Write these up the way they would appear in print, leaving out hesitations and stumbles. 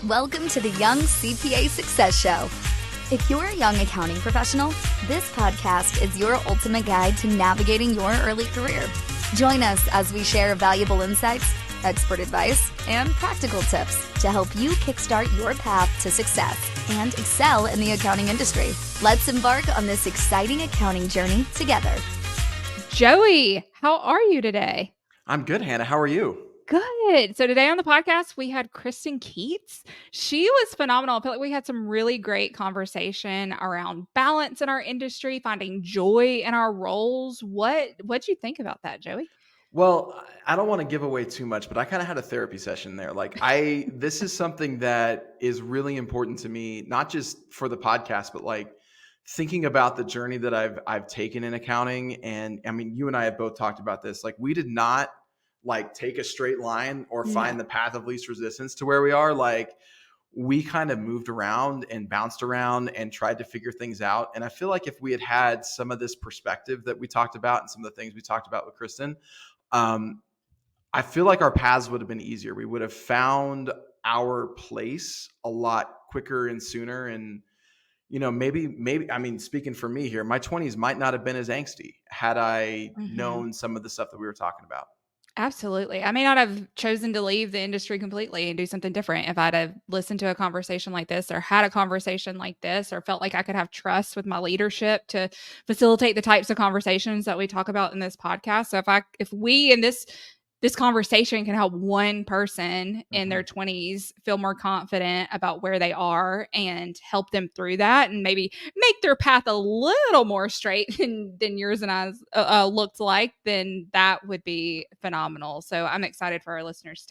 Welcome to the Young CPA Success Show. If you're a young accounting professional, this podcast is your ultimate guide to navigating your early career. Join us as we share valuable insights, expert advice, and practical tips to help you kickstart your path to success and excel in the accounting industry. Let's embark on this exciting accounting journey together. Joey, how are you today? I'm good, Hannah. How are you? Good. So today on the podcast, we had Kristen Keats. She was phenomenal. I feel like we had some really great conversation around balance in our industry, finding joy in our roles. What'd you think about that, Joey? Well, I don't want to give away too much, but I kind of had a therapy session there. This is something that is really important to me, not just for the podcast, but thinking about the journey that I've taken in accounting. And I mean, you and I have both talked about this. We did not take a straight line or find the path of least resistance to where we are. We kind of moved around and bounced around and tried to figure things out. And I feel like if we had had some of this perspective that we talked about and some of the things we talked about with Kristen, I feel like our paths would have been easier. We would have found our place a lot quicker and sooner. And, maybe, I mean, speaking for me here, my 20s might not have been as angsty had I known some of the stuff that we were talking about. Absolutely. I may not have chosen to leave the industry completely and do something different if I'd have listened to a conversation like this or had a conversation like this or felt like I could have trust with my leadership to facilitate the types of conversations that we talk about in this podcast. So if we in this conversation can help one person in their 20s feel more confident about where they are and help them through that and maybe make their path a little more straight than yours and I looked like, then that would be phenomenal. So I'm excited for our listeners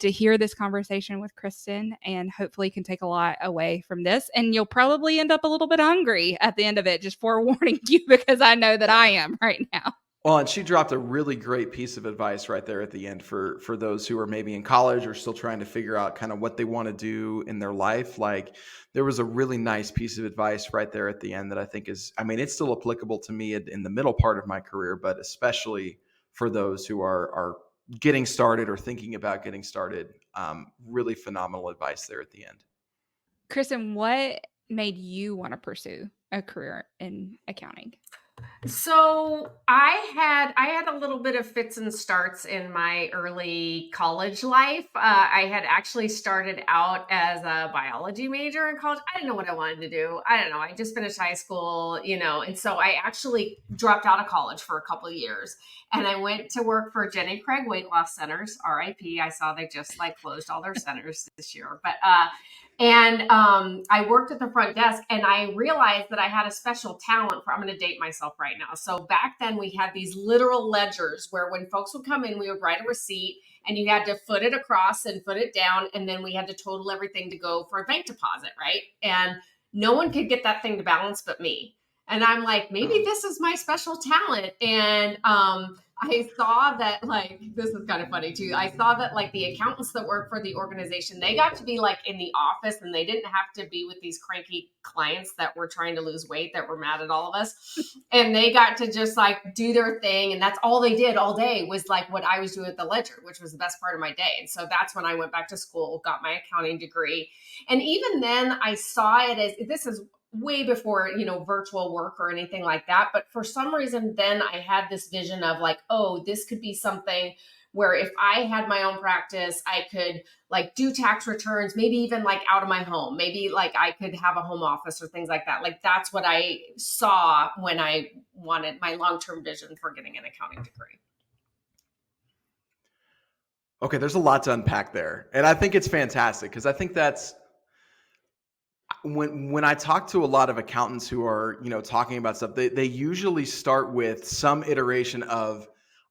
to hear this conversation with Kristen and hopefully can take a lot away from this. And you'll probably end up a little bit hungry at the end of it, just forewarning you, because I know that I am right now. Well, and she dropped a really great piece of advice right there at the end for those who are maybe in college or still trying to figure out kind of what they want to do in their life. There was a really nice piece of advice right there at the end that I think is, I mean, it's still applicable to me in the middle part of my career, but especially for those who are getting started or thinking about getting started. Really phenomenal advice there at the end. Kristen, what made you want to pursue a career in accounting? So I had a little bit of fits and starts in my early college life. I had actually started out as a biology major in college. I didn't know what I wanted to do. I don't know. I just finished high school, and so I actually dropped out of college for a couple of years. And I went to work for Jenny Craig Weight Loss Centers, RIP. I saw they just closed all their centers this year. But I worked at the front desk and I realized that I had a special talent I'm going to date myself right now. So back then we had these literal ledgers where when folks would come in, we would write a receipt and you had to foot it across and foot it down. And then we had to total everything to go for a bank deposit, right? And no one could get that thing to balance but me. And I'm like, maybe this is my special talent. And I saw that, this is kind of funny too. I saw that the accountants that work for the organization, they got to be in the office and they didn't have to be with these cranky clients that were trying to lose weight, that were mad at all of us. And they got to just do their thing. And that's all they did all day was what I was doing at the ledger, which was the best part of my day. And so that's when I went back to school, got my accounting degree. And even then I saw it as, this is way before, virtual work or anything like that. But for some reason, then I had this vision of this could be something where if I had my own practice, I could do tax returns, maybe even out of my home, maybe I could have a home office or things like that. That's what I saw when I wanted my long-term vision for getting an accounting degree. Okay, there's a lot to unpack there. And I think it's fantastic because I think that's, when I talk to a lot of accountants who are, talking about stuff, they usually start with some iteration of,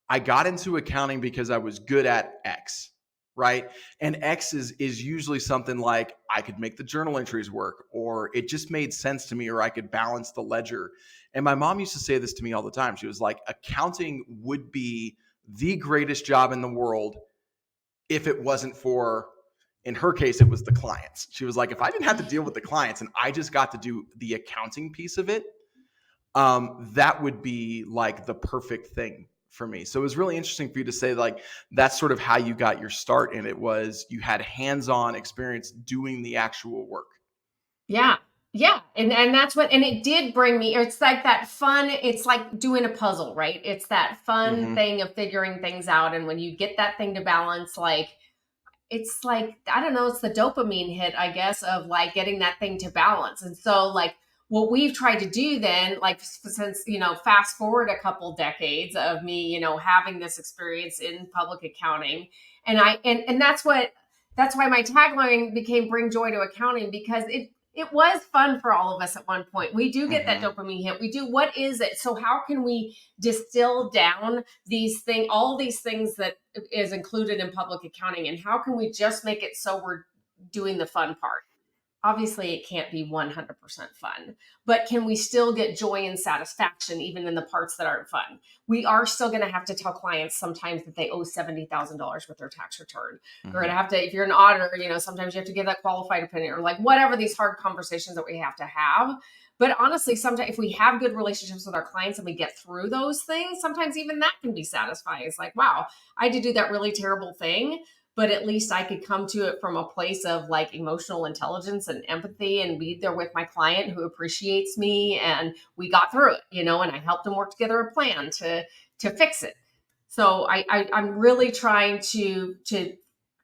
I got into accounting because I was good at X, right? And X is usually something like I could make the journal entries work, or it just made sense to me, or I could balance the ledger. And my mom used to say this to me all the time. She was like, accounting would be the greatest job in the world if it wasn't for, in her case, it was the clients. She was like, if I didn't have to deal with the clients and I just got to do the accounting piece of it, that would be the perfect thing for me. So it was really interesting for you to say like that's sort of how you got your start, and it was you had hands-on experience doing the actual work. Yeah. Yeah. And that's what, and it did bring me, it's like that fun, it's like doing a puzzle, right? It's that fun thing of figuring things out. And when you get that thing to balance, like, it's like, I don't know, it's the dopamine hit, I guess, of like getting that thing to balance. And so like what we've tried to do then, like since, fast forward a couple decades of me, having this experience in public accounting. And that's why my tagline became Bring Joy to Accounting, because it was fun for all of us at one point. We do get that dopamine hit. We do. What is it? So how can we distill down all these things that is included in public accounting, and how can we just make it so we're doing the fun part? Obviously, it can't be 100% fun, but can we still get joy and satisfaction even in the parts that aren't fun? We are still going to have to tell clients sometimes that they owe $70,000 with their tax return. We're going to have to, if you're an auditor, sometimes you have to give that qualified opinion, or like whatever these hard conversations that we have to have. But honestly, sometimes if we have good relationships with our clients and we get through those things, sometimes even that can be satisfying. It's like, wow, I had to do that really terrible thing, but at least I could come to it from a place of like emotional intelligence and empathy and be there with my client who appreciates me. And we got through it, and I helped them work together a plan to fix it. So I'm really trying to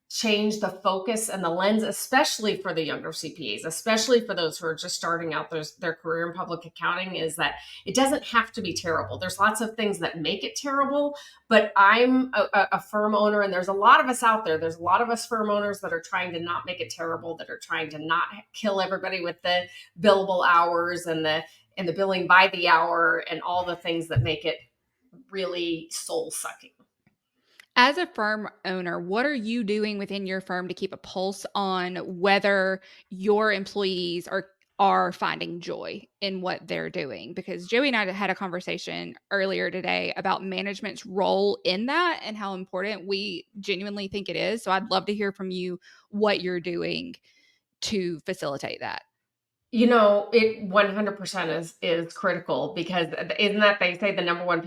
change the focus and the lens, especially for the younger CPAs, especially for those who are just starting out their career in public accounting, is that it doesn't have to be terrible. There's lots of things that make it terrible, but I'm a firm owner, and there's a lot of us out there. There's a lot of us firm owners that are trying to not make it terrible, that are trying to not kill everybody with the billable hours and the billing by the hour and all the things that make it really soul sucking. As a firm owner, what are you doing within your firm to keep a pulse on whether your employees are finding joy in what they're doing? Because Joey and I had a conversation earlier today about management's role in that and how important we genuinely think it is. So I'd love to hear from you what you're doing to facilitate that. It 100% is critical, because isn't that they say the number one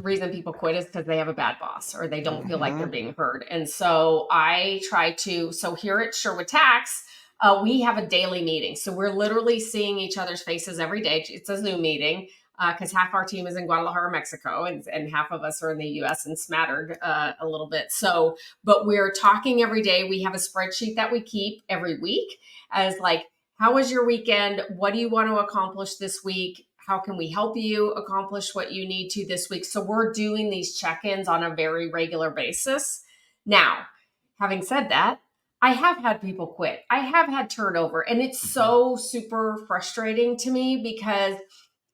reason people quit is because they have a bad boss or they don't feel like they're being heard. And so I try to, so here at Sherwood Tax, we have a daily meeting. So we're literally seeing each other's faces every day. It's a Zoom meeting because half our team is in Guadalajara, Mexico, and half of us are in the US and smattered a little bit. So, but we're talking every day. We have a spreadsheet that we keep every week as like, how was your weekend? What do you want to accomplish this week? How can we help you accomplish what you need to this week? So we're doing these check-ins on a very regular basis. Now, having said that, I have had people quit. I have had turnover, and it's so super frustrating to me, because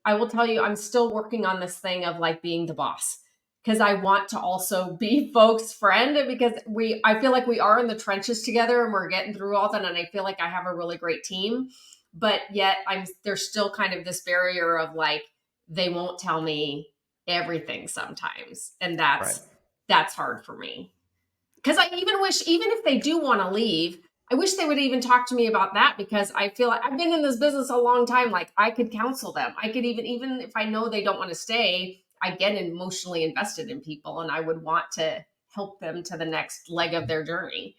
I will tell you, I'm still working on this thing of like being the boss, because I want to also be folks' friend, because I feel like we are in the trenches together and we're getting through all that. And I feel like I have a really great team, but yet there's still kind of this barrier of like, they won't tell me everything sometimes. And that's hard for me. Because I even wish, even if they do want to leave, I wish they would even talk to me about that, because I feel like I've been in this business a long time. Like I could counsel them. I could even if I know they don't want to stay, I get emotionally invested in people, and I would want to help them to the next leg of their journey.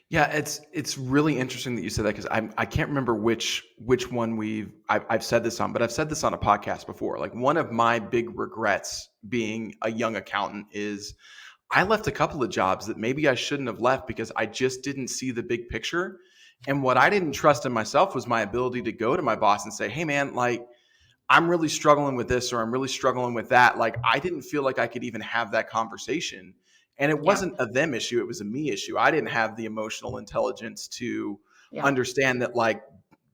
Yeah, it's really interesting that you said that, because I can't remember which one I've said this on, but I've said this on a podcast before. Like one of my big regrets being a young accountant is I left a couple of jobs that maybe I shouldn't have left because I just didn't see the big picture. And what I didn't trust in myself was my ability to go to my boss and say, hey man, like I'm really struggling with this, or I'm really struggling with that. Like I didn't feel like I could even have that conversation. And it wasn't a them issue. It was a me issue. I didn't have the emotional intelligence to understand that like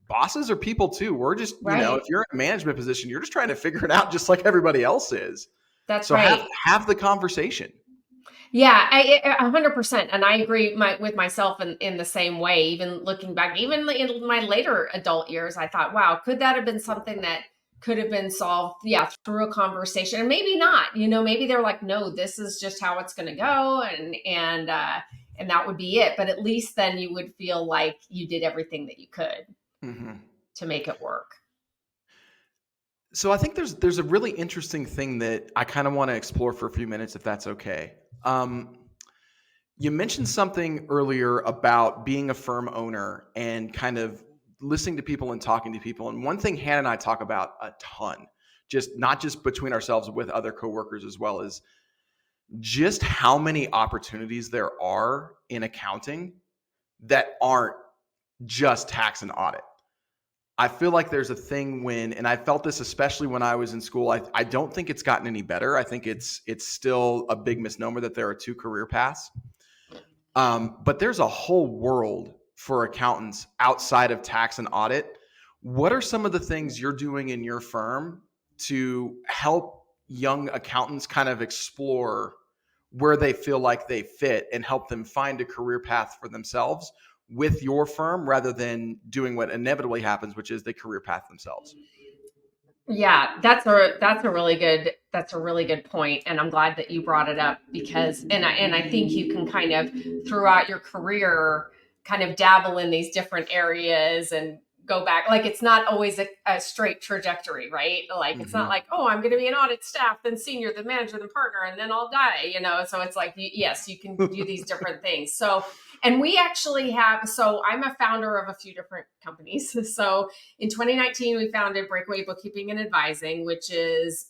bosses are people too. We're just, if you're in a management position, you're just trying to figure it out just like everybody else is. That's so right. Have the conversation. Yeah, 100%. And I agree with myself in the same way. Even looking back, even in my later adult years, I thought, wow, could that have been something that could have been solved, through a conversation? And maybe not, maybe they're like, no, this is just how it's going to go. And that would be it. But at least then you would feel like you did everything that you could to make it work. So I think there's a really interesting thing that I kind of want to explore for a few minutes, if that's okay. You mentioned something earlier about being a firm owner and kind of listening to people and talking to people. And one thing Hannah and I talk about a ton, just not just between ourselves, with other coworkers as well, is just how many opportunities there are in accounting that aren't just tax and audit. I feel like there's a thing and I felt this especially when I was in school. I don't think it's gotten any better. I think it's still a big misnomer that there are two career paths. But there's a whole world for accountants outside of tax and audit. What are some of the things you're doing in your firm to help young accountants kind of explore where they feel like they fit and help them find a career path for themselves with your firm, rather than doing what inevitably happens, which is they career path themselves? Yeah, that's a really good point, and I'm glad that you brought it up, because I think you can kind of throughout your career kind of dabble in these different areas and go back. Like, it's not always a straight trajectory, right? Like, it's not like, oh, I'm going to be an audit staff, then senior, then manager, then partner, and then I'll die, So it's like, yes, you can do these different things. So, and we actually so I'm a founder of a few different companies. So in 2019, we founded Breakaway Bookkeeping and Advising, which is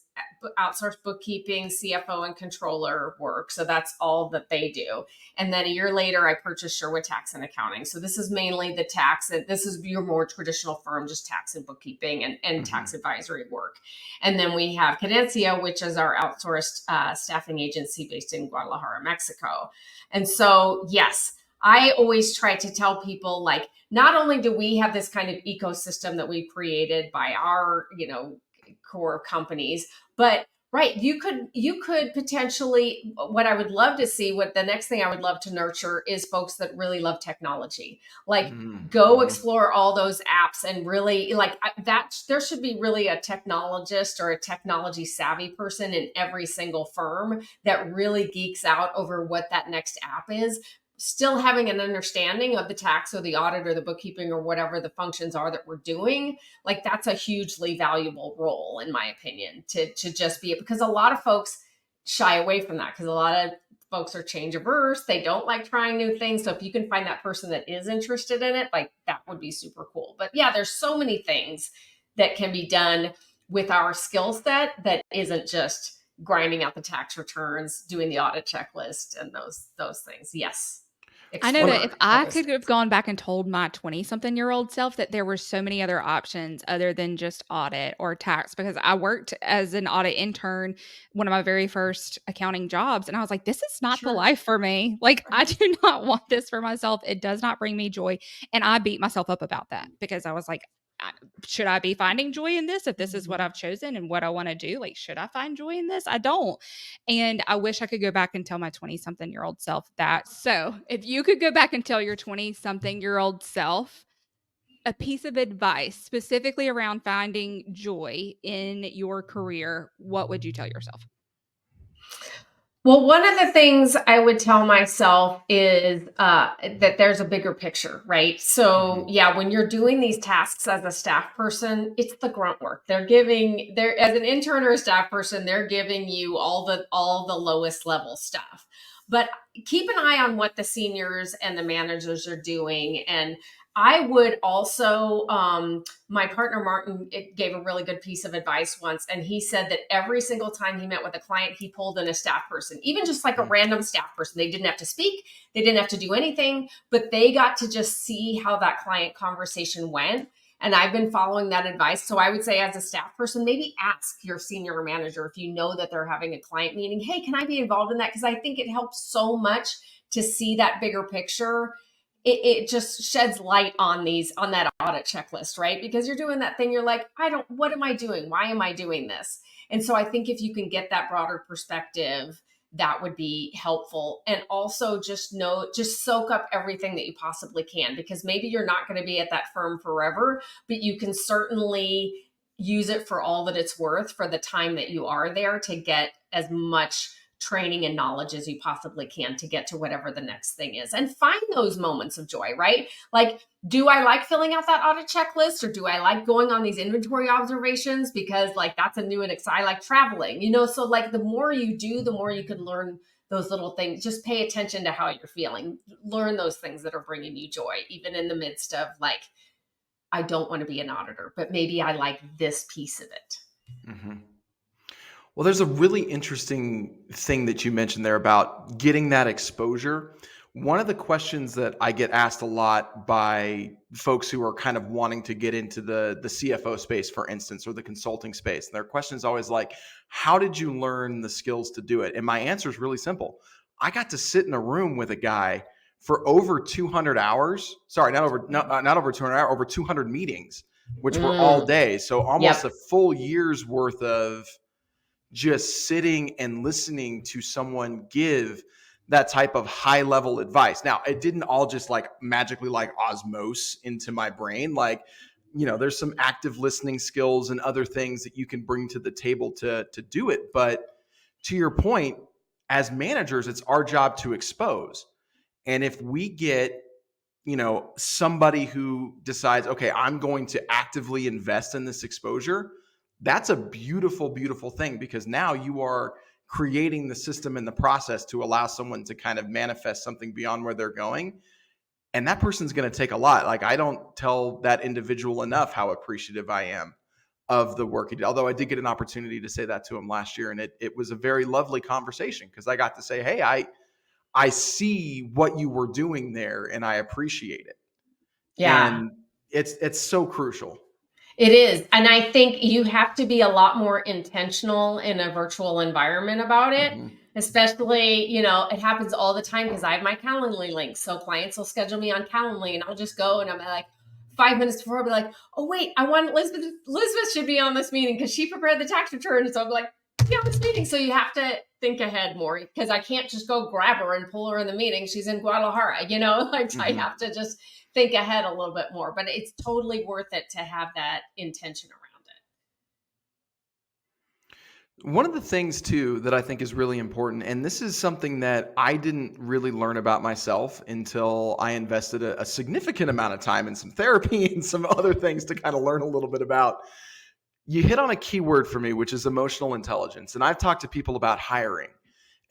outsourced bookkeeping, CFO, and controller work. So that's all that they do. And then a year later, I purchased Sherwood Tax and Accounting. So this is mainly the tax. This is your more traditional firm, just tax and bookkeeping and tax advisory work. And then we have Cadencia, which is our outsourced staffing agency based in Guadalajara, Mexico. And so, yes, I always try to tell people, like, not only do we have this kind of ecosystem that we've created by our, core companies, but right, you could potentially, what I would love to see, what the next thing I would love to nurture is folks that really love technology. Like, go explore all those apps and really like that. There should be really a technologist or a technology savvy person in every single firm that really geeks out over what that next app is, still having an understanding of the tax or the audit or the bookkeeping or whatever the functions are that we're doing. Like, that's a hugely valuable role, in my opinion, to just be it, because a lot of folks shy away from that, because a lot of folks are change averse. They don't like trying new things. So if you can find that person that is interested in it, like, that would be super cool. But yeah, there's so many things that can be done with our skill set that isn't just grinding out the tax returns, doing the audit checklist, and those things. Yes. I know that if I could have gone back and told my 20-something-year-old self that there were so many other options other than just audit or tax, because I worked as an audit intern, one of my very first accounting jobs, and I was like, this is not the life for me. Like, I do not want this for myself. It does not bring me joy. And I beat myself up about that, because I was like, should I be finding joy in this? If this is what I've chosen and what I want to do, like, should I find joy in this? I don't. And I wish I could go back and tell my 20-something-year-old self that. So if you could go back and tell your 20-something-year-old self a piece of advice specifically around finding joy in your career, what would you tell yourself? Well, one of the things I would tell myself is that there's a bigger picture, right? So yeah, when you're doing these tasks as a staff person, it's the grunt work. As an intern or a staff person, they're giving you all the lowest level stuff. But keep an eye on what the seniors and the managers are doing. And I would also, my partner Martin gave a really good piece of advice once, and he said that every single time he met with a client, he pulled in a staff person, even just like a random staff person. They didn't have to speak, they didn't have to do anything, but they got to just see how that client conversation went. And I've been following that advice. So I would say, as a staff person, maybe ask your senior manager, if you know that they're having a client meeting, hey, can I be involved in that? Because I think it helps so much to see that bigger picture. It just sheds light on that audit checklist, right? Because you're doing that thing, you're like, what am I doing? Why am I doing this? And so I think if you can get that broader perspective, that would be helpful. And also just soak up everything that you possibly can, because maybe you're not going to be at that firm forever, but you can certainly use it for all that it's worth for the time that you are there, to get as much training and knowledge as you possibly can to get to whatever the next thing is, and find those moments of joy, right? Like, do I like filling out that audit checklist, or do I like going on these inventory observations because like that's a new and exciting? I like traveling, so like the more you do, the more you can learn those little things. Just pay attention to how you're feeling. Learn those things that are bringing you joy, even in the midst of like, I don't want to be an auditor, but maybe I like this piece of it. Mm-hmm. Well, there's a really interesting thing that you mentioned there about getting that exposure. One of the questions that I get asked a lot by folks who are kind of wanting to get into the CFO space, for instance, or the consulting space, and their question is always like, how did you learn the skills to do it? And my answer is really simple. I got to sit in a room with a guy for over 200 hours. Sorry, not over 200 hours, over 200 meetings, which were all day. So almost a full year's worth of just sitting and listening to someone give that type of high level advice. Now, it didn't all just like magically like osmose into my brain. Like, there's some active listening skills and other things that you can bring to the table to do it. But to your point, as managers, it's our job to expose. And if we get, somebody who decides, okay, I'm going to actively invest in this exposure, that's a beautiful, beautiful thing, because now you are creating the system and the process to allow someone to kind of manifest something beyond where they're going. And that person's going to take a lot. Like, I don't tell that individual enough how appreciative I am of the work he did. Although I did get an opportunity to say that to him last year. And it was a very lovely conversation, because I got to say, hey, I see what you were doing there and I appreciate it. Yeah. And it's so crucial. It is. And I think you have to be a lot more intentional in a virtual environment about it, especially, it happens all the time because I have my Calendly link. So clients will schedule me on Calendly and I'll just go and I'm like 5 minutes before, I'll be like, oh, wait, I want Elizabeth should be on this meeting because she prepared the tax return. So I'll be like, be on this meeting. So you have to think ahead more, because I can't just go grab her and pull her in the meeting. She's in Guadalajara, I have to just think ahead a little bit more, but it's totally worth it to have that intention around it. One of the things too that I think is really important, and this is something that I didn't really learn about myself until I invested a significant amount of time in some therapy and some other things to kind of learn a little bit about. You hit on a key word for me, which is emotional intelligence. And I've talked to people about hiring,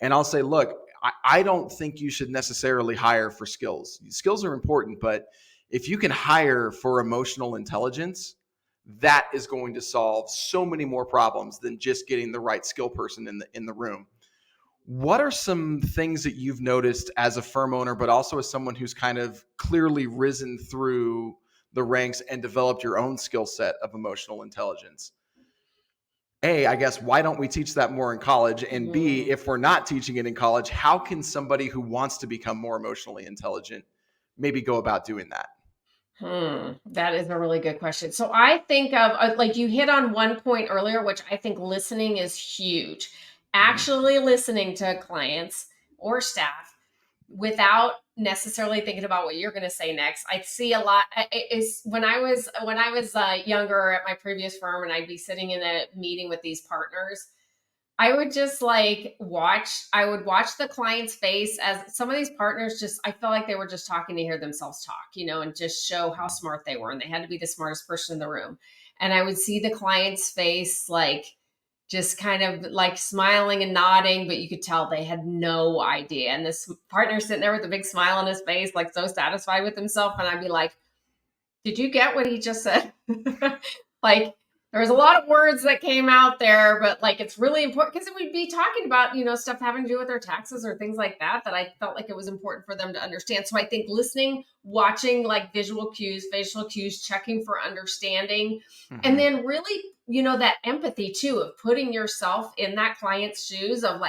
and I'll say, look, I don't think you should necessarily hire for skills. Skills are important, but if you can hire for emotional intelligence, that is going to solve so many more problems than just getting the right skill person in the room. What are some things that you've noticed as a firm owner, but also as someone who's kind of clearly risen through the ranks and developed your own skill set of emotional intelligence? A, I guess, why don't we teach that more in college? And B, if we're not teaching it in college, how can somebody who wants to become more emotionally intelligent maybe go about doing that? That is a really good question. So I think of, like you hit on one point earlier, which I think listening is huge. Actually listening to clients or staff without necessarily thinking about what you're going to say next. I see a lot is when I was younger at my previous firm, and I'd be sitting in a meeting with these partners, I would just watch the client's face as some of these partners I felt like they were just talking to hear themselves talk, and just show how smart they were. And they had to be the smartest person in the room. And I would see the client's face, just kind of smiling and nodding, but you could tell they had no idea. And this partner sitting there with a big smile on his face, so satisfied with himself. And I'd be like, did you get what he just said? There was a lot of words that came out there, but it's really important because we'd be talking about, stuff having to do with their taxes or things like that I felt like it was important for them to understand. So I think listening, watching facial cues, checking for understanding, and then really, that empathy too, of putting yourself in that client's shoes of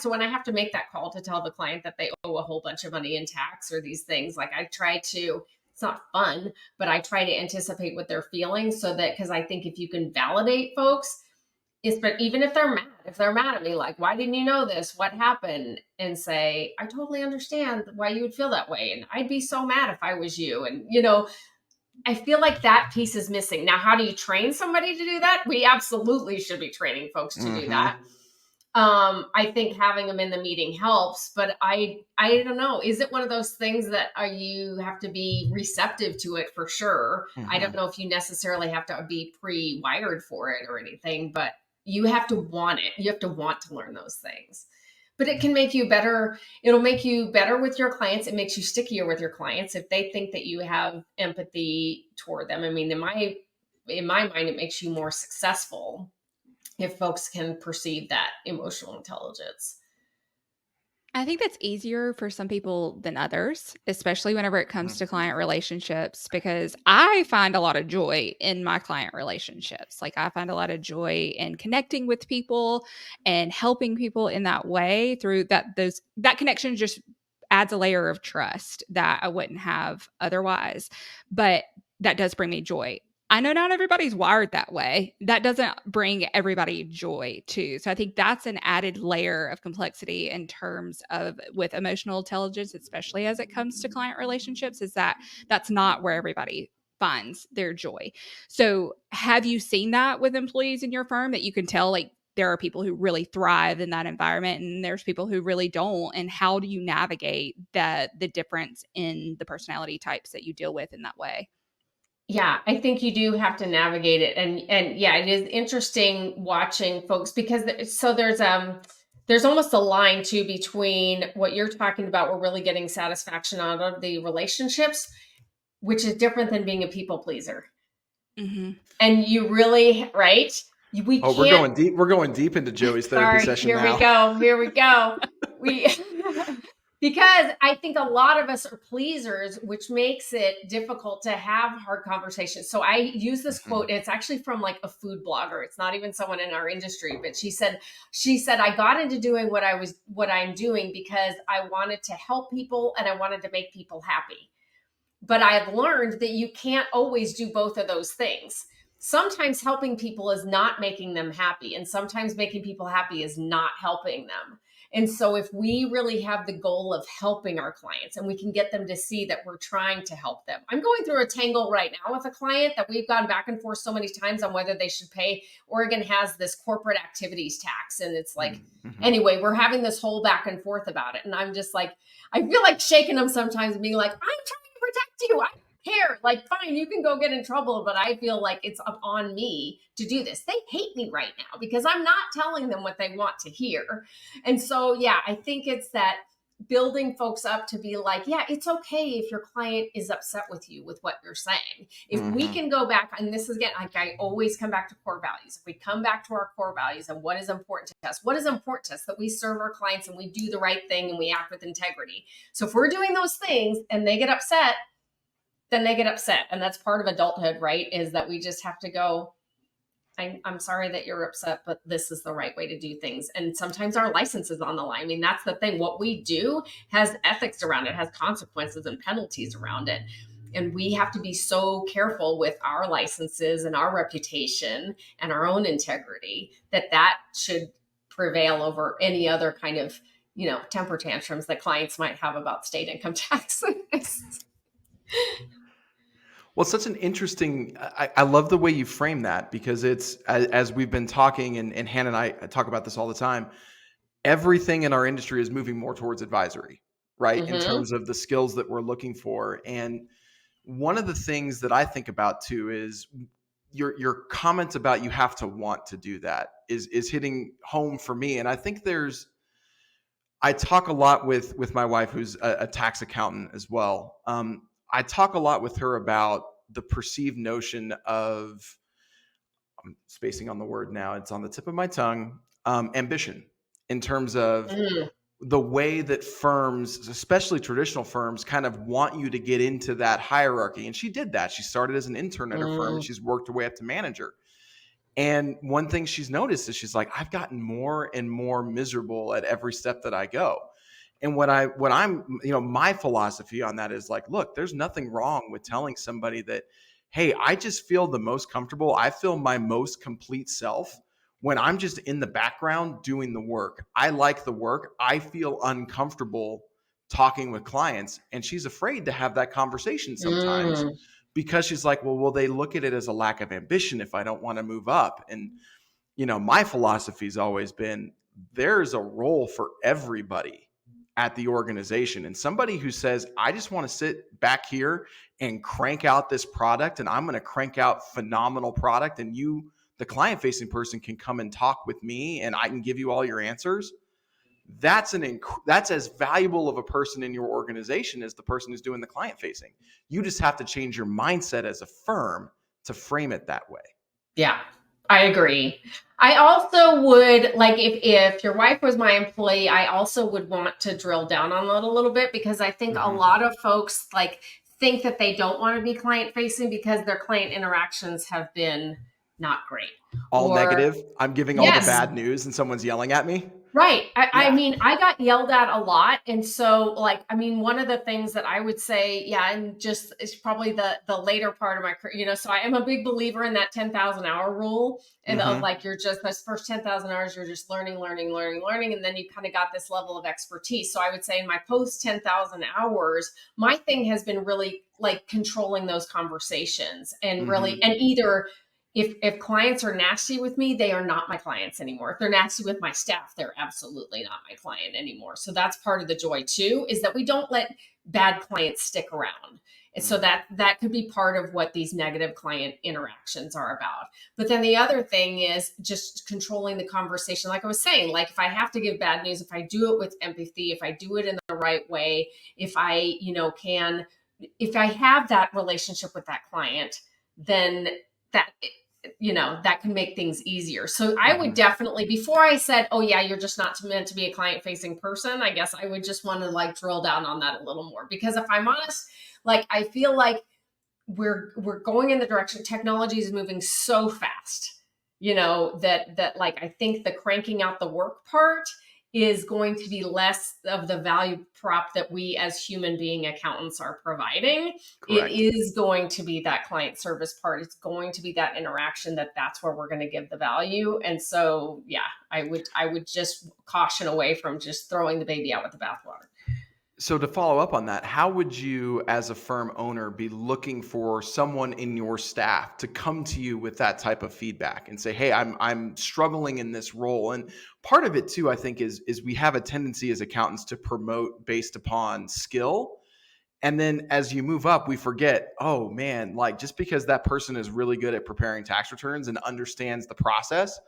so when I have to make that call to tell the client that they owe a whole bunch of money in tax or these things, I try to, it's not fun, but I try to anticipate what they're feeling because I think if you can validate folks, but even if they're mad at me, why didn't you know this? What happened? And say, I totally understand why you would feel that way. And I'd be so mad if I was you. And, I feel like that piece is missing. Now, how do you train somebody to do that? We absolutely should be training folks to do that. I think having them in the meeting helps, but I don't know. Is it one of those things that you have to be receptive to it for sure? I don't know if you necessarily have to be pre-wired for it or anything, but you have to want it. You have to want to learn those things. But it can make you better. It'll make you better with your clients. It makes you stickier with your clients if they think that you have empathy toward them. I mean, in my mind, it makes you more successful if folks can perceive that emotional intelligence. I think that's easier for some people than others, especially whenever it comes to client relationships, because I find a lot of joy in my client relationships. Like I find a lot of joy in connecting with people and helping people in that way through that connection just adds a layer of trust that I wouldn't have otherwise. But that does bring me joy. I know not everybody's wired that way. That doesn't bring everybody joy too. So I think that's an added layer of complexity in terms of with emotional intelligence, especially as it comes to client relationships, is that that's not where everybody finds their joy. So have you seen that with employees in your firm that you can tell like there are people who really thrive in that environment and there's people who really don't? And how do you navigate the difference in the personality types that you deal with in that way? Yeah, I think you do have to navigate it. And yeah, it is interesting watching folks because there's almost a line too between what you're talking about. We're really getting satisfaction out of the relationships, which is different than being a people pleaser. Mm-hmm. And you really, right? We can't. We're going deep. We're going deep into Joey's therapy session now. Here we go. Because I think a lot of us are pleasers, which makes it difficult to have hard conversations. So I use this quote, and it's actually from like a food blogger. It's not even someone in our industry, but she said, I got into doing what I'm doing because I wanted to help people and I wanted to make people happy. But I have learned that you can't always do both of those things. Sometimes helping people is not making them happy, and sometimes making people happy is not helping them. And so if we really have the goal of helping our clients and we can get them to see that we're trying to help them. I'm going through a tangle right now with a client that we've gone back and forth so many times on whether they should pay. Oregon has this corporate activities tax. And it's like, anyway, we're having this whole back and forth about it. And I'm just like, I feel like shaking them sometimes and being like, I'm trying to protect you. I care. Like, fine, you can go get in trouble, but I feel like it's up on me to do this. They hate me right now because I'm not telling them what they want to hear. And so, yeah, I think it's that building folks up to be like, yeah, it's okay if your client is upset with you with what you're saying. If we can go back, and this is again, like I always come back to core values. If we come back to our core values and what is important to us, that we serve our clients and we do the right thing and we act with integrity. So if we're doing those things and they get upset, then they get upset. And that's part of adulthood, right? Is that we just have to go, I'm sorry that you're upset, but this is the right way to do things. And sometimes our license is on the line. I mean, that's the thing. What we do has ethics around it, has consequences and penalties around it. And we have to be so careful with our licenses and our reputation and our own integrity that should prevail over any other kind of, temper tantrums that clients might have about state income tax. Well, it's such an interesting, I love the way you frame that because it's, as we've been talking and Hannah and I talk about this all the time, everything in our industry is moving more towards advisory, right? In terms of the skills that we're looking for. And one of the things that I think about too is your comments about you have to want to do that is hitting home for me. And I think I talk a lot with my wife, who's a tax accountant as well. I talk a lot with her about the perceived notion of, I'm spacing on the word now, it's on the tip of my tongue, ambition, in terms of the way that firms, especially traditional firms, kind of want you to get into that hierarchy. And she did that. She started as an intern at her firm and she's worked her way up to manager. And one thing she's noticed is she's like, I've gotten more and more miserable at every step that I go. And what I'm, my philosophy on that is like, look, there's nothing wrong with telling somebody that, hey, I just feel the most comfortable. I feel my most complete self when I'm just in the background doing the work. I like the work. I feel uncomfortable talking with clients. And she's afraid to have that conversation sometimes because she's like, well, will they look at it as a lack of ambition if I don't want to move up? And, my philosophy's always been, there's a role for everybody at the organization. And somebody who says, I just want to sit back here and crank out this product, and I'm going to crank out phenomenal product, and you, the client facing person, can come and talk with me and I can give you all your answers. That's as valuable of a person in your organization as the person who's doing the client facing. You just have to change your mindset as a firm to frame it that way. Yeah, I agree. I also would, like, if your wife was my employee, I also would want to drill down on that a little bit, because I think a lot of folks like think that they don't want to be client facing because their client interactions have been not great. All negative. I'm giving all the bad news and someone's yelling at me. Right. I mean, I got yelled at a lot. And so, like, I mean, one of the things that I would say, and just it's probably the later part of my career, so I am a big believer in that 10,000 hour rule. And of like, you're just those first 10,000 hours, you're just learning. And then you kind of got this level of expertise. So I would say in my post 10,000 hours, my thing has been really like controlling those conversations and really, and either if clients are nasty with me, they are not my clients anymore. If they're nasty with my staff, they're absolutely not my client anymore. So that's part of the joy too, is that we don't let bad clients stick around. And so that could be part of what these negative client interactions are about. But then the other thing is just controlling the conversation. Like I was saying, like if I have to give bad news, if I do it with empathy, if I do it in the right way, if I, if I have that relationship with that client, then that can make things easier. So I would definitely, before I said, oh yeah, you're just not meant to be a client facing person, I guess I would just want to like drill down on that a little more, because if I'm honest, like I feel like we're going in the direction, technology is moving so fast, that like, I think the cranking out the work part is going to be less of the value prop that we as human being accountants are providing. Correct. It is going to be that client service part. It's going to be that interaction that's where we're going to give the value. And so, yeah, I would just caution away from just throwing the baby out with the bathwater. So to follow up on that, how would you as a firm owner be looking for someone in your staff to come to you with that type of feedback and say, hey, I'm struggling in this role? And part of it too, I think is we have a tendency as accountants to promote based upon skill. And then as you move up, we forget, oh man, like just because that person is really good at preparing tax returns and understands the process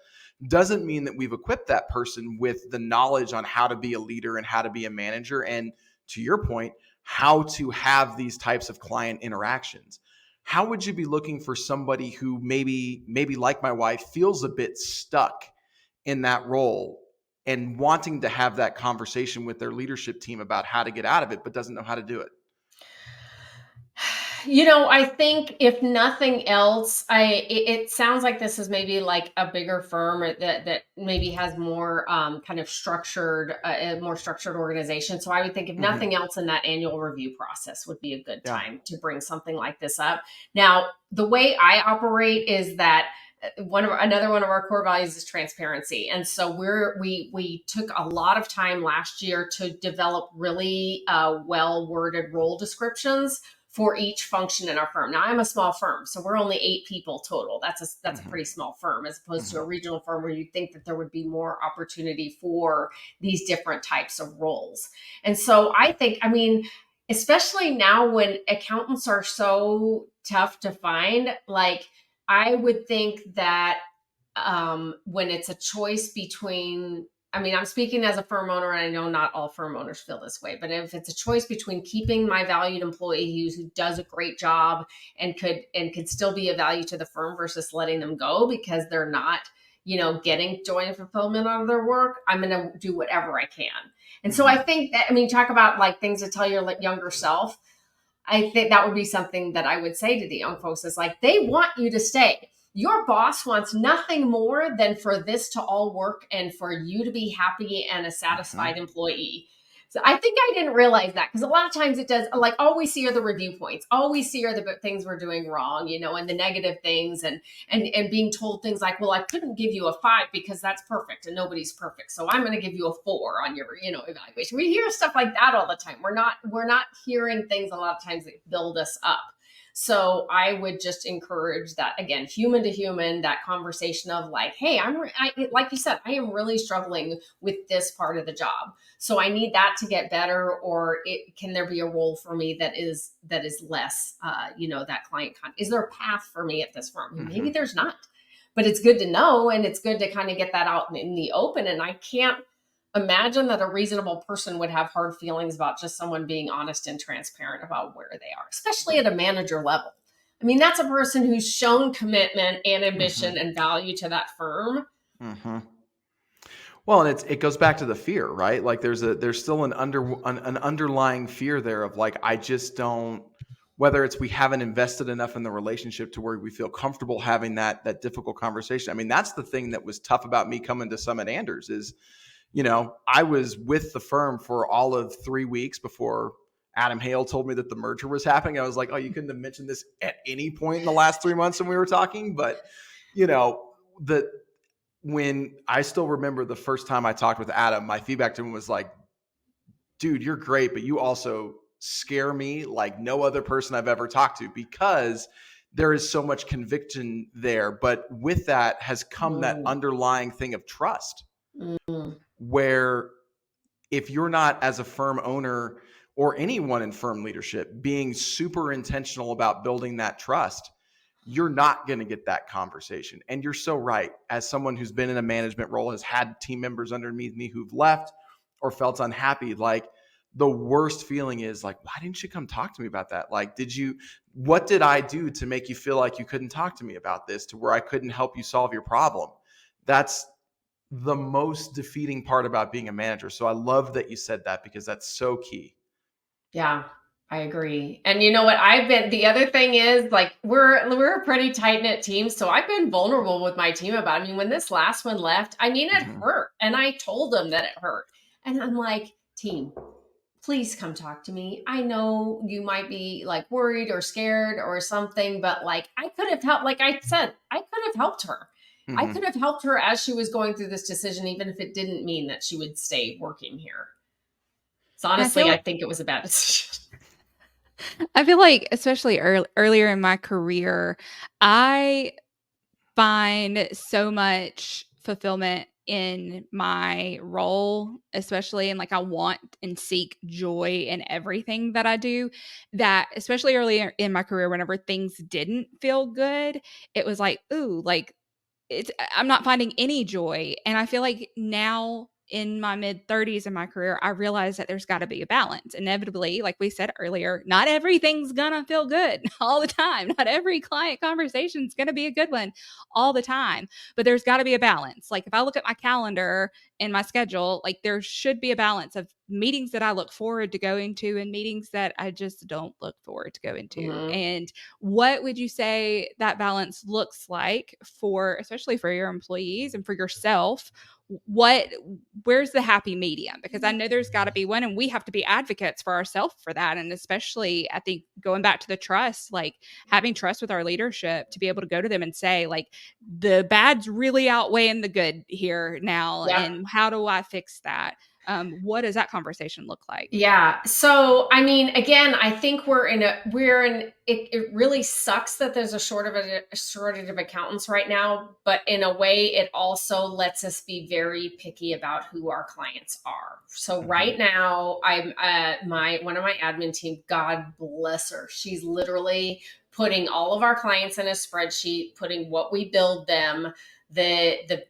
doesn't mean that we've equipped that person with the knowledge on how to be a leader and how to be a manager. And to your point, how to have these types of client interactions. How would you be looking for somebody who maybe like my wife feels a bit stuck in that role and wanting to have that conversation with their leadership team about how to get out of it, but doesn't know how to do it? I think if nothing else, it sounds like this is maybe like a bigger firm that maybe has more kind of structured, a more structured organization. So I would think if nothing else, in that annual review process would be a good time to bring something like this up. Now, the way I operate is that another one of our core values is transparency. And so we took a lot of time last year to develop really well-worded role descriptions for each function in our firm. Now I'm a small firm, so we're only 8 people total. That's a pretty small firm, as opposed to a regional firm where you think that there would be more opportunity for these different types of roles. And so I think, especially now when accountants are so tough to find, like I would think that when it's a choice between, I'm speaking as a firm owner, and I know not all firm owners feel this way, but if it's a choice between keeping my valued employee who does a great job and could still be of value to the firm versus letting them go because they're not, getting joy and fulfillment out of their work, I'm going to do whatever I can. And so I think that, talk about like things to tell your younger self. I think that would be something that I would say to the young folks is like, they want you to stay. Your boss wants nothing more than for this to all work and for you to be happy and a satisfied employee. So I think I didn't realize that, because a lot of times it does, like all we see are the review points. All we see are the things we're doing wrong, and the negative things and being told things like, well, I couldn't give you a 5 because that's perfect and nobody's perfect. So I'm going to give you a 4 on your, evaluation. We hear stuff like that all the time. We're not hearing things a lot of times that build us up. So I would just encourage that, again, human to human, that conversation of like, hey, like you said, I am really struggling with this part of the job. So I need that to get better, or can there be a role for me that is less, that is there a path for me at this firm? Maybe there's not, but it's good to know. And it's good to kind of get that out in the open. And I can't imagine that a reasonable person would have hard feelings about just someone being honest and transparent about where they are, especially at a manager level. I mean, that's a person who's shown commitment and ambition and value to that firm. Well, and it goes back to the fear, right? Like there's still an underlying fear there of like, I just don't, whether it's we haven't invested enough in the relationship to where we feel comfortable having that difficult conversation. I mean, that's the thing that was tough about me coming to Summit Anders is, I was with the firm for all of 3 weeks before Adam Hale told me that the merger was happening. I was like, oh, you couldn't have mentioned this at any point in the last 3 months when we were talking. But, when I still remember the first time I talked with Adam, my feedback to him was like, dude, you're great, but you also scare me like no other person I've ever talked to, because there is so much conviction there. But with that has come that underlying thing of trust, where if you're not, as a firm owner or anyone in firm leadership, being super intentional about building that trust, you're not going to get that conversation. And you're so right. As someone who's been in a management role, has had team members underneath me who've left or felt unhappy, like the worst feeling is like, why didn't you come talk to me about that? Like, what did I do to make you feel like you couldn't talk to me about this, to where I couldn't help you solve your problem? That's the most defeating part about being a manager. So I love that you said that, because that's so key. Yeah, I agree. And you know what? The other thing is like, we're a pretty tight knit team. So I've been vulnerable with my team about, when this last one left, it hurt. And I told them that it hurt. And I'm like, team, please come talk to me. I know you might be like worried or scared or something, but like I could have helped. Like I said, I could have helped her. I could have helped her as she was going through this decision, even if it didn't mean that she would stay working here. So honestly, I think it was a bad decision. I feel like, especially earlier in my career, I find so much fulfillment in my role, especially, and like I want and seek joy in everything that I do, that especially earlier in my career, whenever things didn't feel good, it was like, ooh, like I'm not finding any joy. And I feel like now in my mid 30s in my career, I realize that there's got to be a balance. Inevitably, like we said earlier, not everything's going to feel good all the time. Not every client conversation is going to be a good one all the time, but there's got to be a balance. Like if I look at my calendar and my schedule, like there should be a balance of meetings that I look forward to going to and meetings that I just don't look forward to going to. And what would you say that balance looks like for, especially for your employees and for yourself? Where's the happy medium? Because I know there's got to be one, and we have to be advocates for ourselves for that. And especially, I think, going back to the trust, like having trust with our leadership to be able to go to them and say, like, the bad's really outweighing the good here now. Yeah. And how do I fix that? What does that conversation look like? Yeah. So, again, I think it really sucks that there's a shortage of accountants right now, but in a way, it also lets us be very picky about who our clients are. So right now, I'm one of my admin team, God bless her. She's literally putting all of our clients in a spreadsheet, putting what we billed them, the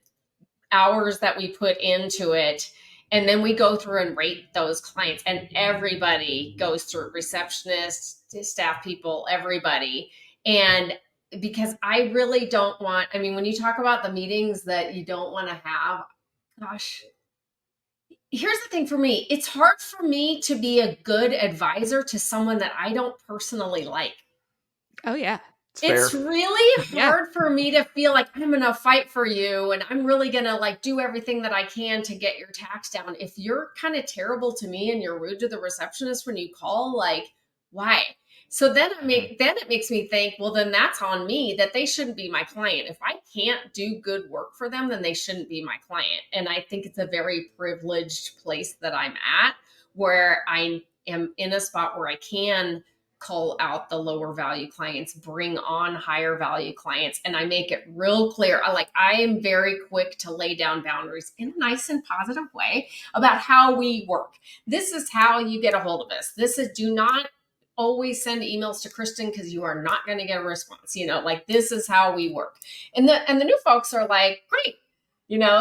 hours that we put into it. And then we go through and rate those clients, and everybody goes through, receptionists, staff people, everybody. And because I really don't want, when you talk about the meetings that you don't want to have, gosh, here's the thing for me. It's hard for me to be a good advisor to someone that I don't personally like. Oh, yeah. It's really hard for me to feel like I'm going to fight for you and I'm really going to like do everything that I can to get your tax down. If you're kind of terrible to me and you're rude to the receptionist when you call, like, why? So then it makes me think, well, then that's on me, that they shouldn't be my client. If I can't do good work for them, then they shouldn't be my client. And I think it's a very privileged place that I'm at, where I am in a spot where I can cull out the lower value clients, bring on higher value clients. And I make it real clear. I am very quick to lay down boundaries in a nice and positive way about how we work. This is how you get a hold of us. Do not always send emails to Kristen because you are not going to get a response. This is how we work. And the new folks are like, great.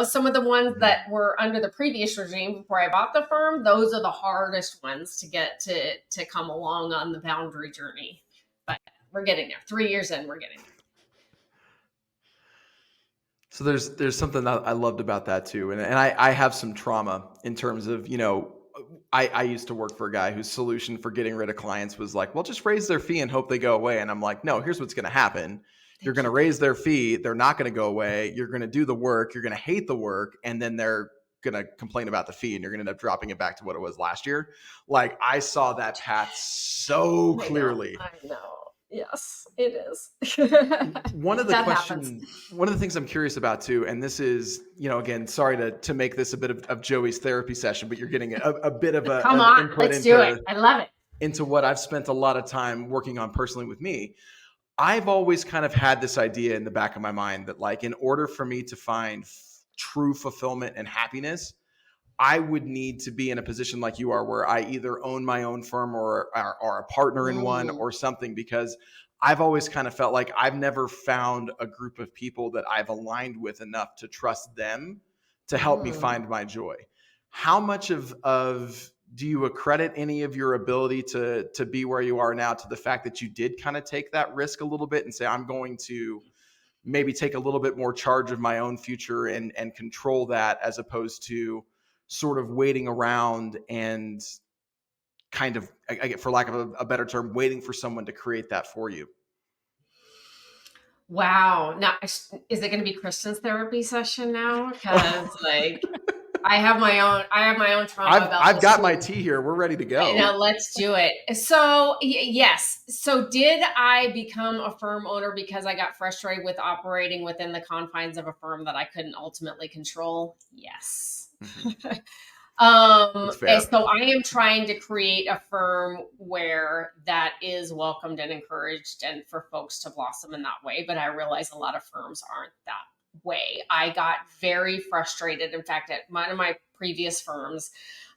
Some of the ones that were under the previous regime before I bought the firm, those are the hardest ones to get to come along on the boundary journey. But we're getting there. 3 years in, we're getting there. So there's something that I loved about that too. And I have some trauma in terms of, I used to work for a guy whose solution for getting rid of clients was like, well, just raise their fee and hope they go away. And I'm like, no, here's what's going to happen. You're going to raise their fee. They're not going to go away. You're going to do the work. You're going to hate the work. And then they're going to complain about the fee and you're going to end up dropping it back to what it was last year. I saw that path so clearly. I know. Yes, it is. One of the things I'm curious about too, and this is, again, sorry to make this a bit of Joey's therapy session, but you're getting a bit of a come on, input let's do it. I love it. Into what I've spent a lot of time working on personally with me. I've always kind of had this idea in the back of my mind that in order for me to find true fulfillment and happiness, I would need to be in a position like you are, where I either own my own firm or are a partner in one or something, because I've always kind of felt like I've never found a group of people that I've aligned with enough to trust them to help me find my joy. How much of do you accredit any of your ability to be where you are now to the fact that you did kind of take that risk a little bit and say, I'm going to maybe take a little bit more charge of my own future and control that, as opposed to sort of waiting around and kind of, for lack of a better term, waiting for someone to create that for you? Wow. Now, is it going to be Kristen's therapy session now? Because I have my own trauma about this. I've got my tea here. We're ready to go. Let's do it. So yes. So did I become a firm owner because I got frustrated with operating within the confines of a firm that I couldn't ultimately control? Yes. Mm-hmm. So I am trying to create a firm where that is welcomed and encouraged, and for folks to blossom in that way. But I realize a lot of firms aren't that way. I got very frustrated. In fact, at one of my previous firms,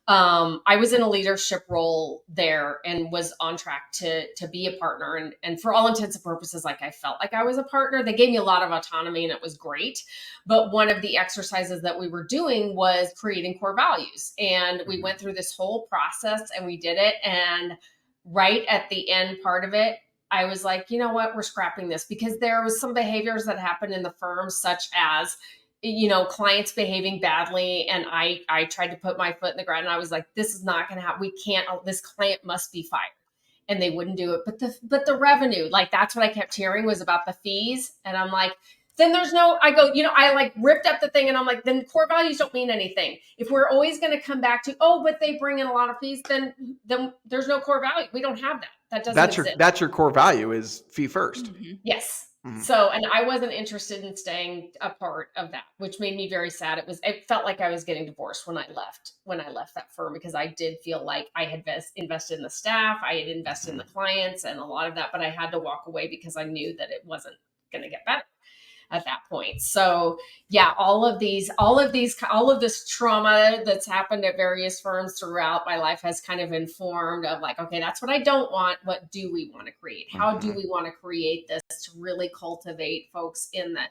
I was in a leadership role there and was on track to be a partner. And for all intents and purposes, I felt like I was a partner. They gave me a lot of autonomy and it was great. But one of the exercises that we were doing was creating core values. And we went through this whole process and we did it. And right at the end part of it, I was like, you know what, we're scrapping this, because there was some behaviors that happened in the firm, such as, clients behaving badly. And I tried to put my foot in the ground and I was like, this is not going to happen. We can't, this client must be fired. And they wouldn't do it. But the revenue, that's what I kept hearing was about the fees. And I'm like, then there's no, I go, I ripped up the thing and I'm like, then core values don't mean anything. If we're always going to come back to, but they bring in a lot of fees, then there's no core value. We don't have that. That doesn't exist. That's your core value is fee first. Mm-hmm. Yes. Mm-hmm. So, and I wasn't interested in staying a part of that, which made me very sad. It felt like I was getting divorced when I left that firm, because I did feel like I had invested in the staff, I had invested in the clients and a lot of that, but I had to walk away because I knew that it wasn't going to get better at that point. So yeah, all of this trauma that's happened at various firms throughout my life has kind of informed of okay, that's what I don't want. What do we want to create? How do we want to create this to really cultivate folks in that,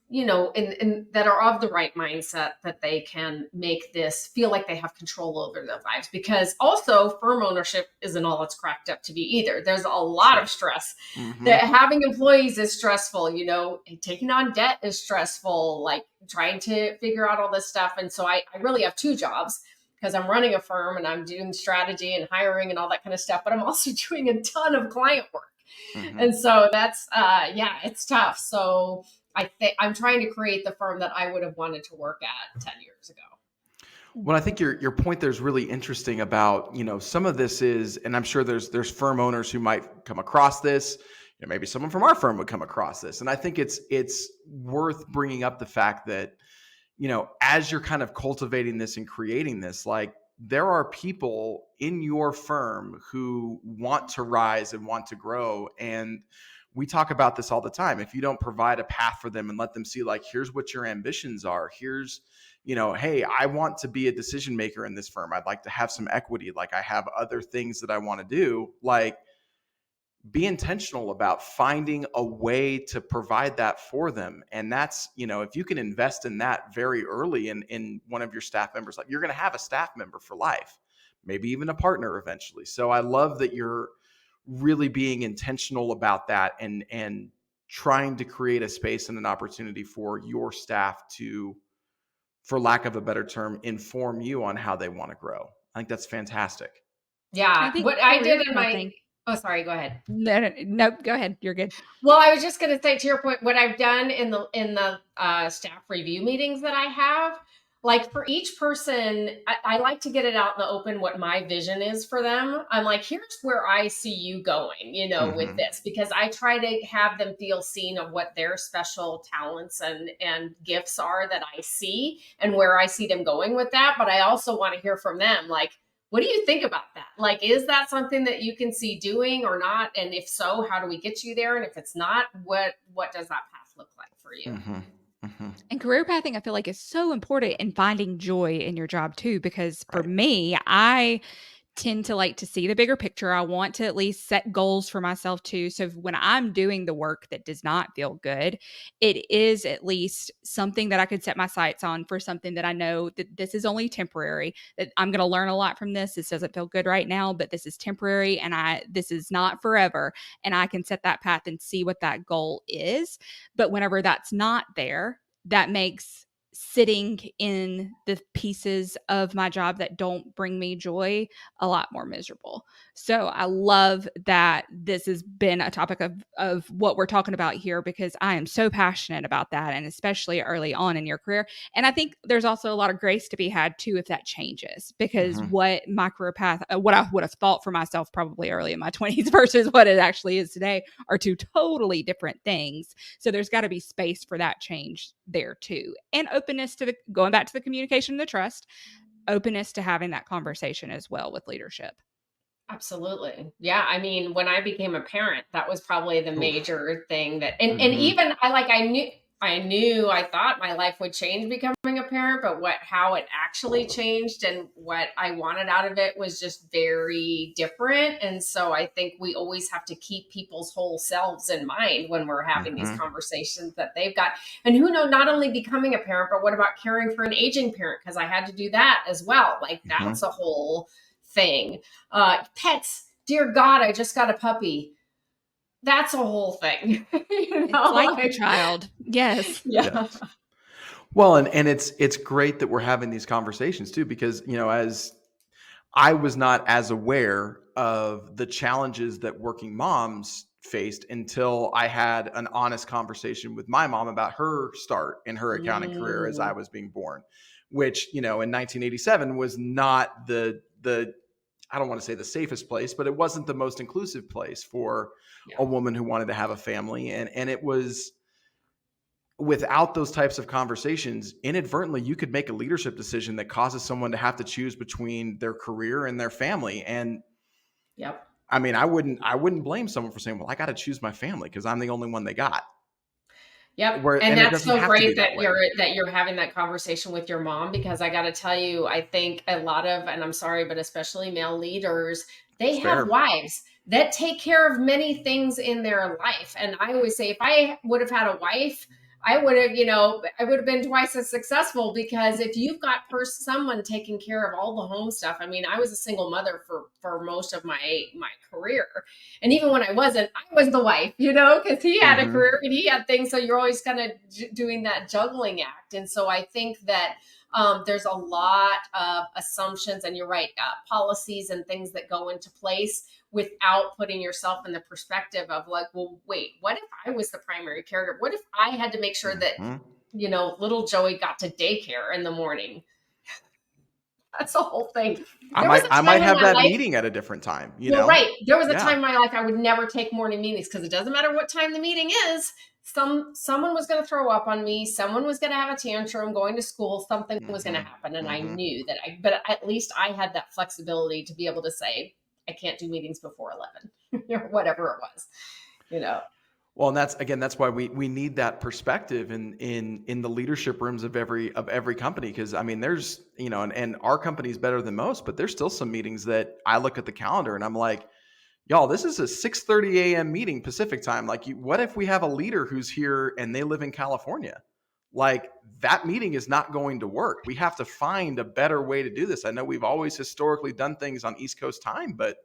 in that are of the right mindset, that they can make this feel like they have control over their lives? Because also firm ownership isn't all it's cracked up to be either. There's a lot of stress. That having employees is stressful, taking on debt is stressful, trying to figure out all this stuff. And so I really have two jobs, because I'm running a firm and I'm doing strategy and hiring and all that kind of stuff, but I'm also doing a ton of client work. And so that's, it's tough. So I'm trying to create the firm that I would have wanted to work at 10 years ago. Well, I think your point there is really interesting about, some of this is, and I'm sure there's firm owners who might come across this, maybe someone from our firm would come across this. And I think it's worth bringing up the fact that, as you're kind of cultivating this and creating this, there are people in your firm who want to rise and want to grow. And we talk about this all the time. If you don't provide a path for them and let them see, like, here's what your ambitions are, here's, hey, I want to be a decision maker in this firm, I'd like to have some equity, like I have other things that I want to do, like, be intentional about finding a way to provide that for them. And that's, if you can invest in that very early in one of your staff members, like, you're going to have a staff member for life, maybe even a partner eventually. So I love that you're really being intentional about that, and trying to create a space and an opportunity for your staff to, for lack of a better term, inform you on how they want to grow. I think that's fantastic. Yeah. I think What I did career in pathing. oh, sorry, go ahead. No, go ahead. You're good. Well, I was just going to say, to your point, what I've done in the staff review meetings that I have, like, for each person, I like to get it out in the open what my vision is for them. I'm like, here's where I see you going, with this, because I try to have them feel seen of what their special talents and gifts are that I see, and where I see them going with that. But I also want to hear from them, like, what do you think about that? Like, is that something that you can see doing or not? And if so, how do we get you there? And if it's not, what does that path look like for you? And career pathing, I feel like, is so important in finding joy in your job too, because for me, I tend to like to see the bigger picture. I want to at least set goals for myself too. So when I'm doing the work that does not feel good, it is at least something that I could set my sights on for something that I know that this is only temporary, that I'm going to learn a lot from this. This doesn't feel good right now, but this is temporary, and this is not forever. And I can set that path and see what that goal is. But whenever that's not there, that makes sitting in the pieces of my job that don't bring me joy a lot more miserable. So I love that this has been a topic of what we're talking about here, because I am so passionate about that, and especially early on in your career. And I think there's also a lot of grace to be had too if that changes, because what my career path, what I would have thought for myself probably early in my 20s versus what it actually is today, are two totally different things. So there's got to be space for that change there too. And openness to going back to the communication and the trust, openness to having that conversation as well with leadership. Absolutely. Yeah. I mean, when I became a parent, that was probably the major thing that, and even I thought my life would change becoming a parent, but how it actually changed and what I wanted out of it was just very different. And so I think we always have to keep people's whole selves in mind when we're having these conversations that they've got. And who knows, not only becoming a parent, but what about caring for an aging parent? Because I had to do that as well. Like, that's a whole thing. Pets, dear God, I just got a puppy. That's a whole thing. It's like a child. Yes. Yeah. Well, and it's great that we're having these conversations too, because, as I was not as aware of the challenges that working moms faced until I had an honest conversation with my mom about her start in her accounting career as I was being born, which, in 1987 was not the I don't want to say the safest place, but it wasn't the most inclusive place for a woman who wanted to have a family. And it was, without those types of conversations, inadvertently, you could make a leadership decision that causes someone to have to choose between their career and their family. And I mean, I wouldn't blame someone for saying, well, I got to choose my family because I'm the only one they got. Yep. And that's so great that you're having that conversation with your mom, because I got to tell you, I think a lot of, and I'm sorry, but especially male leaders, they have wives that take care of many things in their life. And I always say, if I would have had a wife, I would have been twice as successful, because if you've got someone taking care of all the home stuff. I mean, I was a single mother for most of my career. And even when I wasn't, I was the wife, because he had a career and he had things. So you're always kind of doing that juggling act. And so I think that there's a lot of assumptions, and you're right, policies and things that go into place without putting yourself in the perspective of like, well, wait, what if I was the primary caregiver? What if I had to make sure that, little Joey got to daycare in the morning? That's the whole thing. I might have that meeting at a different time, you know? Right. There was a time in my life I would never take morning meetings because it doesn't matter what time the meeting is. Someone was going to throw up on me. Someone was going to have a tantrum going to school. Something was going to happen. And I knew that but at least I had that flexibility to be able to say, I can't do meetings before 11 or whatever it was, you know? Well, and that's why we need that perspective in the leadership rooms of every company. Cause I mean, there's, you know, and our company is better than most, but there's still some meetings that I look at the calendar and I'm like, y'all, this is a 6:30 a.m. meeting Pacific time. Like, what if we have a leader who's here and they live in California? Like, that meeting is not going to work. We have to find a better way to do this. I know we've always historically done things on East Coast time, but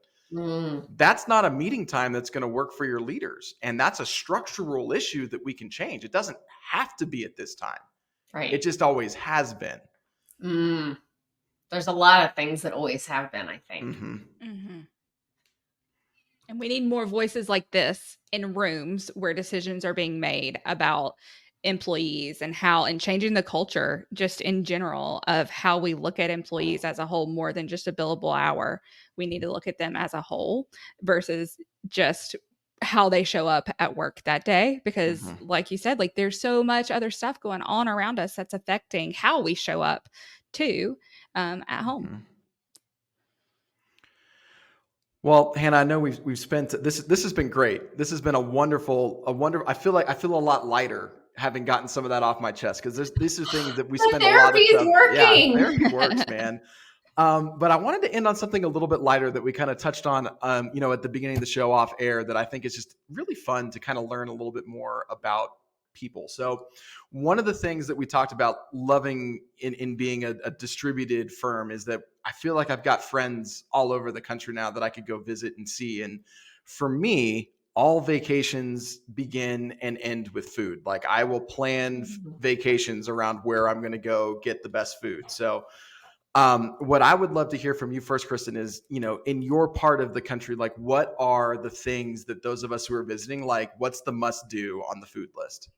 that's not a meeting time that's going to work for your leaders. And that's a structural issue that we can change. It doesn't have to be at this time. Right. It just always has been. There's a lot of things that always have been, I think. And we need more voices like this in rooms where decisions are being made about employees and changing the culture just in general of how we look at employees as a whole, more than just a billable hour. We need to look at them as a whole versus just how they show up at work that day. Because like you said, like there's so much other stuff going on around us that's affecting how we show up too at home. Well, Hannah, I know we've spent this has been great. This has been a wonderful. I feel a lot lighter having gotten some of that off my chest, because these are things that we spend a lot of time. Working. Yeah, therapy works, man. But I wanted to end on something a little bit lighter that we kind of touched on, you know, at the beginning of the show off air, that I think is just really fun to kind of learn a little bit more about people. So one of the things that we talked about loving in being a distributed firm is that I feel like I've got friends all over the country now that I could go visit and see. And for me, all vacations begin and end with food. Like, I will plan vacations around where I'm going to go get the best food. So what I would love to hear from you first, Kristen, is, you know, in your part of the country, like, what are the things that those of us who are visiting, like, what's the must do on the food list?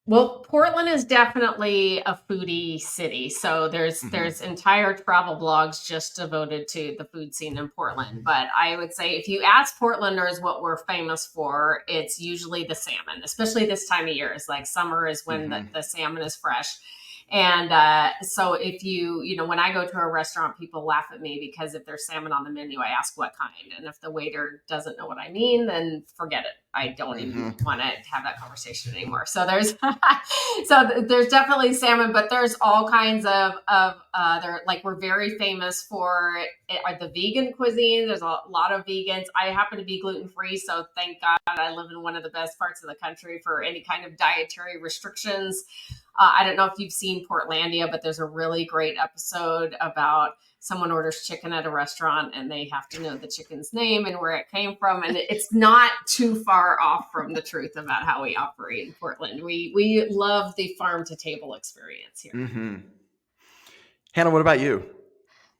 Well, Portland is definitely a foodie city. So there's entire travel blogs just devoted to the food scene in Portland. But I would say if you ask Portlanders what we're famous for, it's usually the salmon, especially this time of year. It's like summer is when the salmon is fresh. And so if you know, when I go to a restaurant, people laugh at me because if there's salmon on the menu, I ask what kind. And if the waiter doesn't know what I mean, then forget it. I don't even want to have that conversation anymore. So there's definitely salmon, but there's all kinds of we're very famous for the vegan cuisine. There's a lot of vegans. I happen to be gluten-free, so thank God I live in one of the best parts of the country for any kind of dietary restrictions. I don't know if you've seen Portlandia, but there's a really great episode about someone orders chicken at a restaurant and they have to know the chicken's name and where it came from. And it's not too far off from the truth about how we operate in Portland. We love the farm to table experience here. Hannah, what about you?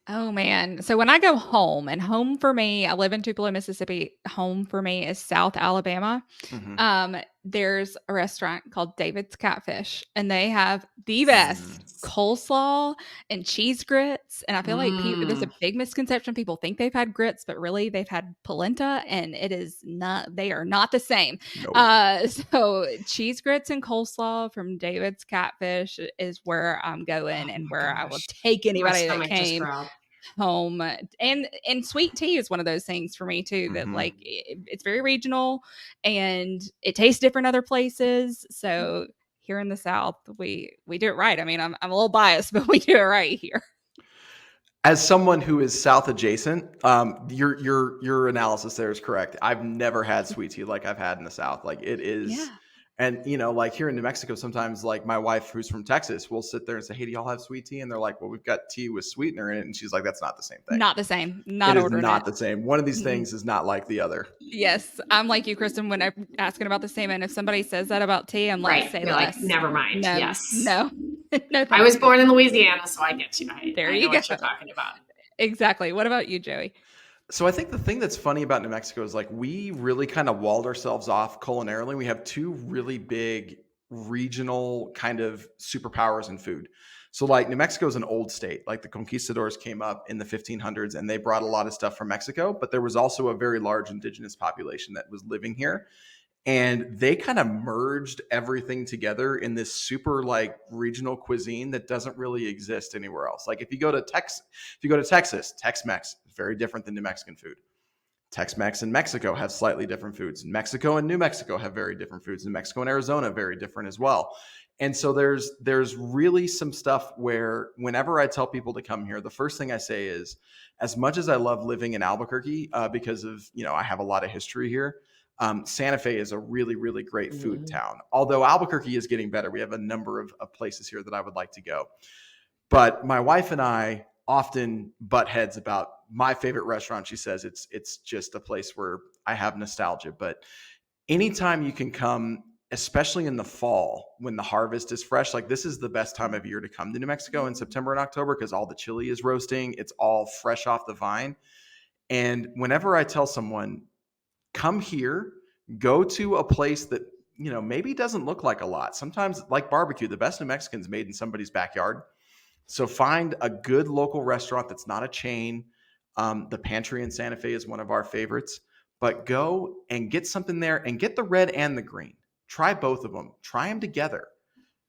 Oh man. So when I go home, and home for me, I live in Tupelo, Mississippi. Home for me is South Alabama. There's a restaurant called David's Catfish, and they have the best coleslaw and cheese grits. And I feel like there's a big misconception. People think they've had grits, but really they've had polenta, and they are not the same. Nope. So cheese grits and coleslaw from David's Catfish is where I'm going, and where I will take anybody that came home. And sweet tea is one of those things for me too, that like it's very regional and it tastes different other places. So here in the South, we do it right. I mean, I'm a little biased, but we do it right here. As someone who is South adjacent, your analysis there is correct. I've never had sweet tea like I've had in the South. Like, it is. Yeah. And, you know, like here in New Mexico, sometimes like my wife, who's from Texas, will sit there and say, hey, do y'all have sweet tea? And they're like, well, we've got tea with sweetener in it. And she's like, that's not the same thing. Not the same. It is not the same. One of these things is not like the other. Yes. I'm like you, Kristen, when I'm asking about the salmon. If somebody says that about tea, I'm like, say less. Like, never mind. No, yes. No. No. I was born in Louisiana, so I get you. I know what you're talking about. Exactly. What about you, Joey? So I think the thing that's funny about New Mexico is like we really kind of walled ourselves off culinarily. We have two really big regional kind of superpowers in food. So like New Mexico is an old state. Like the conquistadors came up in the 1500s and they brought a lot of stuff from Mexico, but there was also a very large indigenous population that was living here. And they kind of merged everything together in this super like regional cuisine that doesn't really exist anywhere else. Like if you go to Texas, Tex-Mex is very different than New Mexican food. Tex-Mex and Mexico have slightly different foods. Mexico and New Mexico have very different foods. New Mexico and Arizona very different as well. And so there's really some stuff where whenever I tell people to come here, the first thing I say is, as much as I love living in Albuquerque because of, I have a lot of history here, Santa Fe is a really, really great food town. Although Albuquerque is getting better. We have a number of places here that I would like to go. But my wife and I often butt heads about my favorite restaurant. She says it's just a place where I have nostalgia. But anytime you can come, especially in the fall when the harvest is fresh, like this is the best time of year to come to New Mexico in September and October because all the chili is roasting. It's all fresh off the vine. And whenever I tell someone, come here, go to a place that, maybe doesn't look like a lot. Sometimes like barbecue, the best New Mexican's made in somebody's backyard. So find a good local restaurant that's not a chain. The Pantry in Santa Fe is one of our favorites, but go and get something there and get the red and the green. Try both of them. Try them together.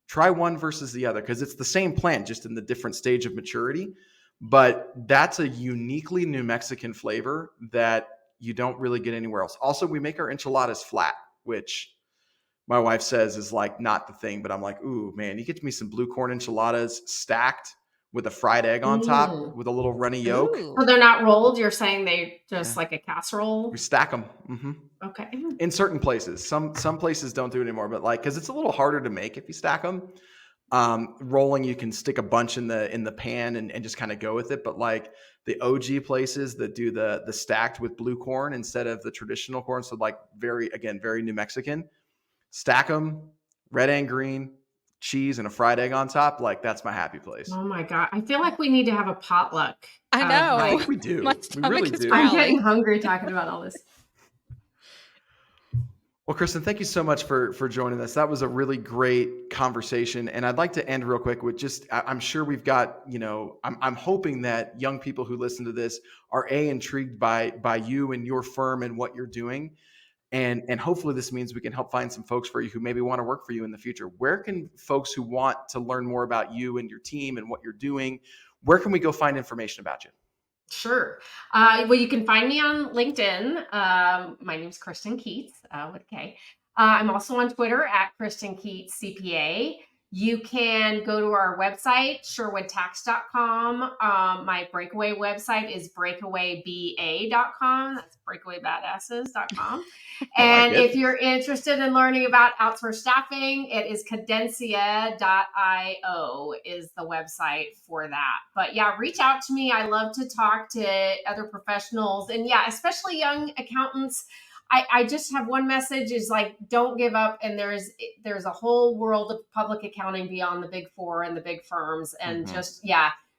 Try one versus the other because it's the same plant, just in the different stage of maturity. But that's a uniquely New Mexican flavor that you don't really get anywhere else. Also, we make our enchiladas flat, which my wife says is like not the thing, but I'm like, ooh, man, you get me some blue corn enchiladas stacked with a fried egg on top with a little runny yolk. Ooh. So they're not rolled. You're saying they just like a casserole? We stack them. Okay. In certain places. Some places don't do it anymore, but like, because it's a little harder to make if you stack them. Rolling, you can stick a bunch in the pan and just kind of go with it. But like the OG places that do the stacked with blue corn instead of the traditional corn, so like very New Mexican, stack them, red and green, cheese and a fried egg on top. Like that's my happy place. Oh my God. I feel like we need to have a potluck. I know. I think we do. We really do. I'm getting hungry talking about all this. Well, Kristen, thank you so much for joining us. That was a really great conversation. And I'd like to end real quick with just, I'm sure we've got, I'm hoping that young people who listen to this are intrigued by you and your firm and what you're doing. And hopefully this means we can help find some folks for you who maybe want to work for you in the future. Where can folks who want to learn more about you and your team and what you're doing, where can we go find information about you? Sure. Well, you can find me on LinkedIn. My name's Kristen Keats with a K. I'm also on Twitter at Kristen Keats CPA. You can go to our website, sherwoodtax.com. My Breakaway website is breakawayba.com. That's breakawaybadasses.com. And if you're interested in learning about outsourced staffing, it is Cadencia.io is the website for that. But yeah, reach out to me. I love to talk to other professionals and especially young accountants. I just have one message is like, don't give up. And there's a whole world of public accounting beyond the big four and the big firms. And just,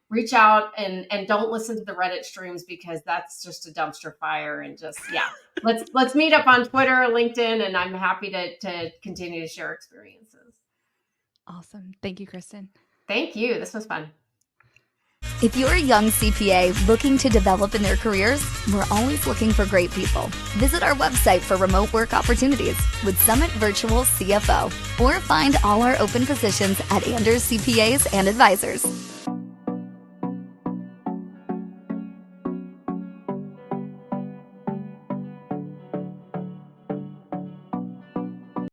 reach out and don't listen to the Reddit streams because that's just a dumpster fire. And just, let's meet up on Twitter, LinkedIn, and I'm happy to continue to share experiences. Awesome. Thank you, Kristen. Thank you. This was fun. If you're a young CPA looking to develop in their careers, we're always looking for great people. Visit our website for remote work opportunities with Summit Virtual CFO, or find all our open positions at Anders CPAs and Advisors.